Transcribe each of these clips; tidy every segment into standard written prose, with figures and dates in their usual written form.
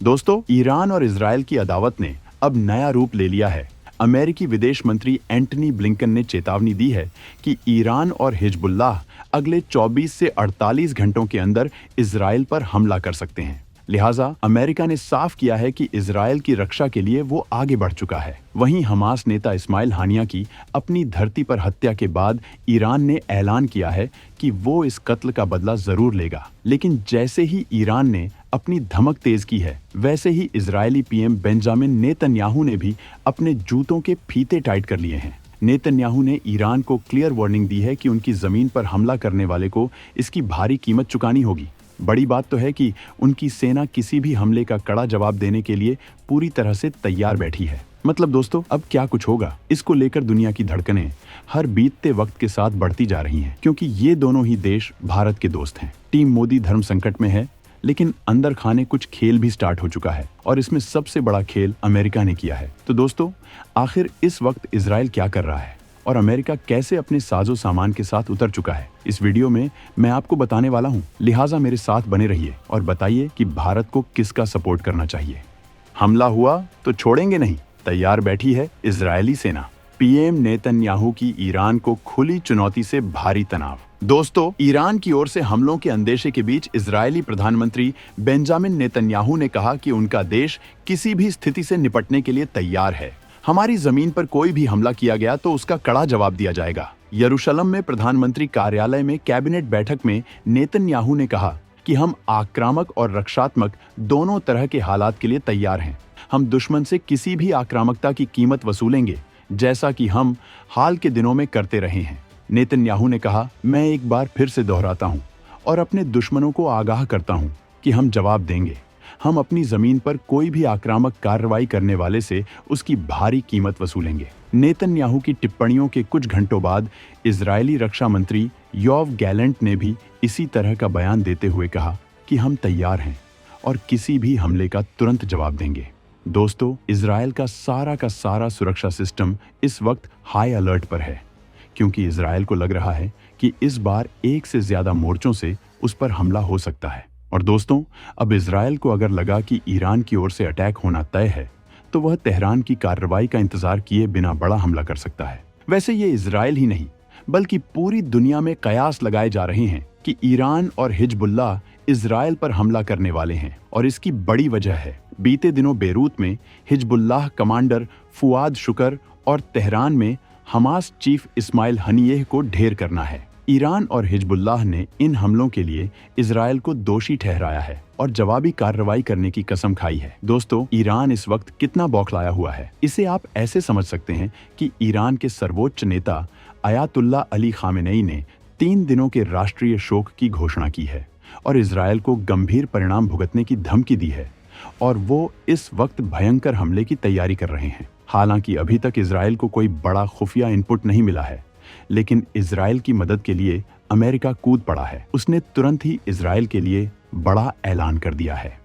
दोस्तों, ईरान और इजरायल की अदावत ने अब नया रूप ले लिया है। अमेरिकी विदेश मंत्री एंटनी ब्लिंकन ने चेतावनी दी है कि ईरान और हिजबुल्लाह अगले 24 से 48 घंटों के अंदर इजरायल पर हमला कर सकते हैं। लिहाजा अमेरिका ने साफ किया है कि इजरायल की रक्षा के लिए वो आगे बढ़ चुका है। वहीं हमास नेता इस्माइल हानिया की अपनी धरती पर हत्या के बाद ईरान ने ऐलान किया है कि वो इस कत्ल का बदला जरूर लेगा। लेकिन जैसे ही ईरान ने अपनी धमक तेज की है, वैसे ही इजरायली पीएम बेंजामिन नेतन्याहू ने भी अपने जूतों के फीते टाइट कर लिए हैं। नेतन्याहू ने ईरान को क्लियर वार्निंग दी है कि उनकी जमीन पर हमला करने वाले को इसकी भारी कीमत चुकानी होगी। बड़ी बात तो है कि उनकी सेना किसी भी हमले का कड़ा जवाब देने के लिए पूरी तरह से तैयार बैठी है। मतलब दोस्तों, अब क्या कुछ होगा, इसको लेकर दुनिया की धड़कनें हर बीतते वक्त के साथ बढ़ती जा रही हैं, क्योंकि ये दोनों ही देश भारत के दोस्त हैं। टीम मोदी धर्म संकट में है, लेकिन अंदर खाने कुछ खेल भी स्टार्ट हो चुका है और इसमें सबसे बड़ा खेल अमेरिका ने किया है। तो दोस्तों, आखिर इस वक्त इजराइल क्या कर रहा है और अमेरिका कैसे अपने साजो सामान के साथ उतर चुका है, इस वीडियो में मैं आपको बताने वाला हूं। लिहाजा मेरे साथ बने रहिए और बताइए कि भारत को किसका सपोर्ट करना चाहिए। हमला हुआ तो छोड़ेंगे नहीं, तैयार बैठी है इजरायली सेना। पीएम नेतन्याहू की ईरान को खुली चुनौती से भारी तनाव। दोस्तों, ईरान की ओर से हमलों के अंदेशे के बीच इजरायली प्रधानमंत्री बेंजामिन नेतन्याहू ने कहा कि उनका देश किसी भी स्थिति से निपटने के लिए तैयार है। हमारी जमीन पर कोई भी हमला किया गया तो उसका कड़ा जवाब दिया जाएगा। यरूशलेम में प्रधानमंत्री कार्यालय में कैबिनेट बैठक में नेतन्याहू ने कहा कि हम आक्रामक और रक्षात्मक दोनों तरह के हालात के लिए तैयार हैं। हम दुश्मन से किसी भी आक्रामकता की कीमत वसूलेंगे, जैसा कि हम हाल के दिनों में करते रहे हैं। नेतन्याहू ने कहा, मैं एक बार फिर से दोहराता हूं और अपने दुश्मनों को आगाह करता हूं कि हम जवाब देंगे। हम अपनी जमीन पर कोई भी आक्रामक कार्रवाई करने वाले से उसकी भारी कीमत वसूलेंगे। नेतन्याहू की टिप्पणियों के कुछ घंटों बाद इजरायली रक्षा मंत्री योव गैलेंट ने भी इसी तरह का बयान देते हुए कहा कि हम तैयार हैं और किसी भी हमले का तुरंत जवाब देंगे। दोस्तों, इजरायल का सारा सुरक्षा सिस्टम इस वक्त हाई अलर्ट पर है, क्योंकि इजरायल को लग रहा है कि इस बार एक से ज्यादा मोर्चों से उस पर हमला हो सकता है। और दोस्तों, अब इजरायल को अगर लगा कि ईरान की ओर से अटैक होना तय है, तो वह तेहरान की कार्रवाई का इंतजार किए बिना बड़ा हमला कर सकता है। वैसे ये इजरायल ही नहीं, बल्कि पूरी दुनिया में कयास लगाए जा रहे हैं कि ईरान और हिजबुल्लाह इजरायल पर हमला करने वाले हैं, और इसकी बड़ी वजह है बीते दिनों बेरूत में हिजबुल्लाह कमांडर फुआद शुकर और तेहरान में हमास चीफ इस्माइल हनियेह को ढेर करना है। ईरान और हिजबुल्लाह ने इन हमलों के लिए इजरायल को दोषी ठहराया है और जवाबी कार्रवाई करने की कसम खाई है। दोस्तों, ईरान इस वक्त कितना बौखलाया हुआ है, इसे आप ऐसे समझ सकते हैं कि ईरान के सर्वोच्च नेता अयातुल्लाह अली खामेनेई ने 3 दिनों के राष्ट्रीय शोक की घोषणा की है और इजरायल को गंभीर परिणाम भुगतने की धमकी दी है, और वो इस वक्त भयंकर हमले की तैयारी कर रहे हैं। हालांकि अभी तक इजरायल को कोई बड़ा खुफिया इनपुट नहीं मिला है, लेकिन इजरायल की मदद के लिए अमेरिका कूद पड़ा है। उसने तुरंत ही इजरायल के लिए बड़ा ऐलान कर दिया है।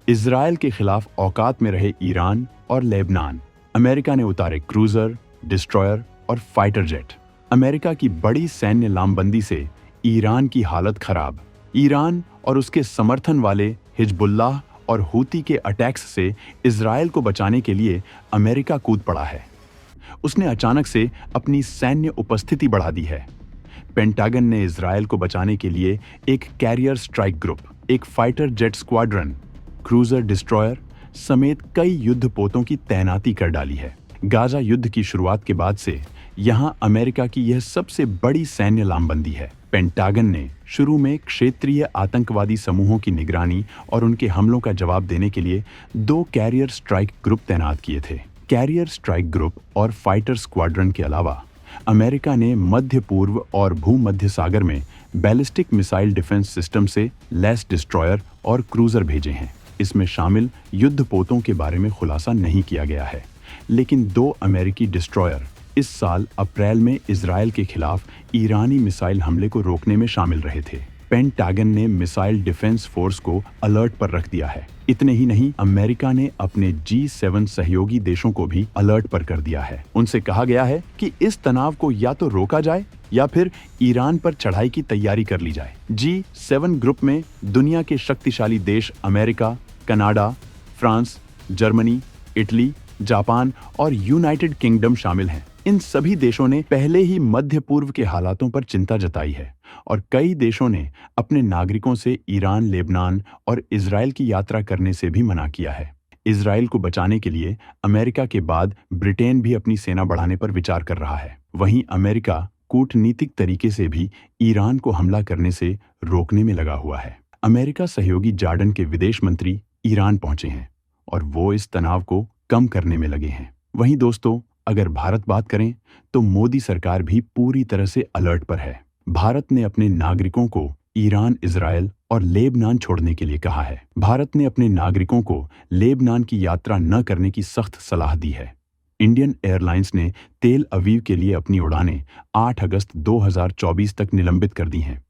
इजरायल के खिलाफ औकात में रहे ईरान और लेबनान, अमेरिका ने उतारे क्रूजर, डिस्ट्रॉयर और फाइटर जेट। अमेरिका की बड़ी सैन्य लामबंदी से ईरान की हालत खराब। ईरान और उसके समर्थन वाले हिजबुल्लाह और हूती के अटैक्स से इजरायल को बचाने के लिए अमेरिका कूद पड़ा है। उसने अचानक से अपनी सैन्य उपस्थिति बढ़ा दी है। पेंटागन ने इजरायल को बचाने के लिए एक कैरियर स्ट्राइक ग्रुप, एक fighter jet squadron, cruiser destroyer समेत कई युद्धपोतों की तैनाती कर डाली है। गाजा युद्ध की शुरुआत के बाद से यहां अमेरिका की यह सबसे बड़ी सैन्य लामबंदी है। पेंटागन ने शुरू में क्षेत्रीय आतंकवादी समूहों की निगरानी और उनके हमलों का जवाब देने के लिए 2 कैरियर स्ट्राइक ग्रुप तैनात किए थे। कैरियर स्ट्राइक ग्रुप और फाइटर स्क्वाड्रन के अलावा अमेरिका ने मध्य पूर्व और भूमध्य सागर में बैलिस्टिक मिसाइल डिफेंस सिस्टम से लैस डिस्ट्रॉयर और क्रूजर भेजे हैं। इसमें शामिल युद्धपोतों के बारे में खुलासा नहीं किया गया है, लेकिन 2 अमेरिकी डिस्ट्रॉयर इस साल अप्रैल में इजरायल के खिलाफ ईरानी मिसाइल हमले को रोकने में शामिल रहे थे। पेंटागन ने मिसाइल डिफेंस फोर्स को अलर्ट पर रख दिया है। इतने ही नहीं, अमेरिका ने अपने G7 सहयोगी देशों को भी अलर्ट पर कर दिया है। उनसे कहा गया है कि इस तनाव को या तो रोका जाए या फिर ईरान पर चढ़ाई की तैयारी कर ली जाए। G7 ग्रुप में दुनिया के शक्तिशाली देश America, Canada, France, Germany, Italy, Japan और यूनाइटेड किंगडम शामिल हैं। इन सभी देशों ने पहले ही मध्य पूर्व के हालातों पर चिंता जताई है और कई देशों ने अपने नागरिकों से ईरान, लेबनान और इजराइल की यात्रा करने से भी मना किया है। इजराइल को बचाने के लिए अमेरिका के बाद ब्रिटेन भी अपनी सेना बढ़ाने पर विचार कर रहा है। वहीं अमेरिका कूटनीतिक तरीके से भी ईरान को हमला करने से रोकने में लगा हुआ है। अमेरिका सहयोगी जॉर्डन के विदेश मंत्री ईरान पहुंचे हैं और वो इस तनाव को कम करने में लगे हैं। वहीं दोस्तों, अगर भारत बात करें तो मोदी सरकार भी पूरी तरह से अलर्ट पर है। भारत ने अपने नागरिकों को ईरान, इजराइल और लेबनान छोड़ने के लिए कहा है। भारत ने अपने नागरिकों को लेबनान की यात्रा न करने की सख्त सलाह दी है। इंडियन एयरलाइंस ने तेल अवीव के लिए अपनी उड़ानें 8 अगस्त 2024 तक निलंबित कर दी हैं।